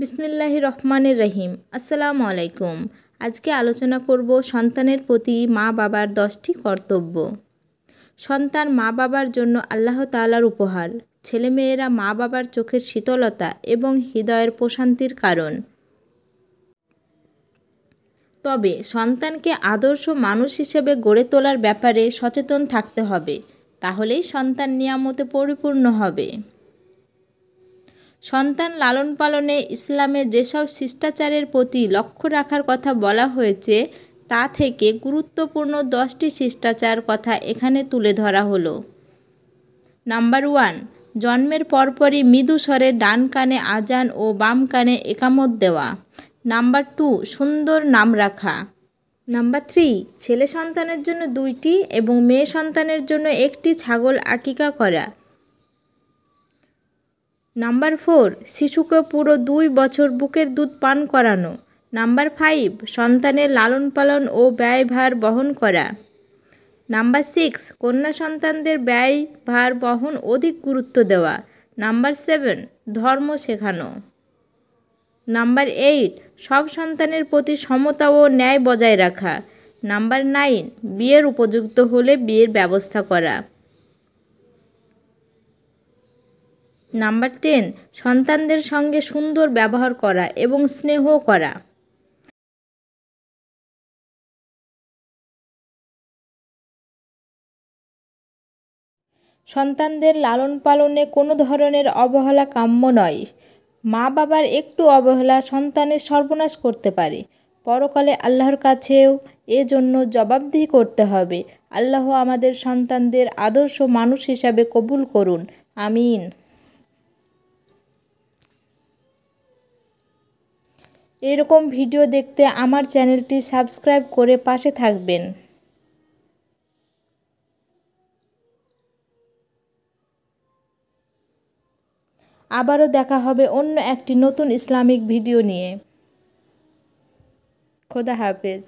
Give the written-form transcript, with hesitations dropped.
বিসমিল্লাহির রহমানির রহিম। আসসালামু আলাইকুম। আজকে আলোচনা করব সন্তানের প্রতি মা বাবার 10টি কর্তব্য। সন্তান মা বাবার জন্য আল্লাহ তাআলার উপহার। ছেলেমেয়েরা মা বাবার চোখের শীতলতা এবং হৃদয়ের প্রশান্তির কারণ। তবে সন্তানকে আদর্শ মানুষ হিসেবে গড়ে তোলার ব্যাপারে সচেতন থাকতে হবে, তাহলেই সন্তান নিয়ামতে পরিপূর্ণ হবে। সন্তান লালন পালনে ইসলামে যেসব শিষ্টাচারের প্রতি লক্ষ্য রাখার কথা বলা হয়েছে তা থেকে গুরুত্বপূর্ণ 10টি শিষ্টাচার কথা এখানে তুলে ধরা হলো। নাম্বার 1, জন্মের পরপরই মৃদু স্বরে ডান কানে আজান ও বাম কানে একামত দেওয়া। নাম্বার 2, সুন্দর নাম রাখা। নাম্বার 3, ছেলে সন্তানের জন্য 2টি এবং মেয়ে সন্তানের জন্য 1টি ছাগল আকিকা করা। নাম্বার 4, শিশুকে পুরো 2 বছর বুকের দুধ পান করানো। নাম্বার 5, সন্তানের লালন পালন ও ব্যয়ভার বহন করা। নাম্বার 6, কন্যা সন্তানদের ব্যয়ভার বহন অধিক গুরুত্ব দেওয়া। নাম্বার 7, ধর্ম শেখানো। নাম্বার 8, সব সন্তানের প্রতি সমতা ও ন্যায় বজায় রাখা। নাম্বার 9, বিয়ের উপযুক্ত হলে বিয়ের ব্যবস্থা করা। নাম্বার 10, সন্তানদের সঙ্গে সুন্দর ব্যবহার করা এবং স্নেহ করা। সন্তানদের লালন পালনে কোনো ধরনের অবহেলা কাম্য নয়। মা বাবার একটু অবহেলা সন্তানের সর্বনাশ করতে পারে। পরকালে আল্লাহর কাছেও এজন্য জবাবদিহি করতে হবে। আল্লাহ আমাদের সন্তানদের আদর্শ মানুষ হিসাবে কবুল করুন, আমিন। এরকম ভিডিও দেখতে আমার চ্যানেলটি সাবস্ক্রাইব করে পাশে থাকবেন। আবারও দেখা হবে অন্য একটি নতুন ইসলামিক ভিডিও নিয়ে। খোদা হাফেজ।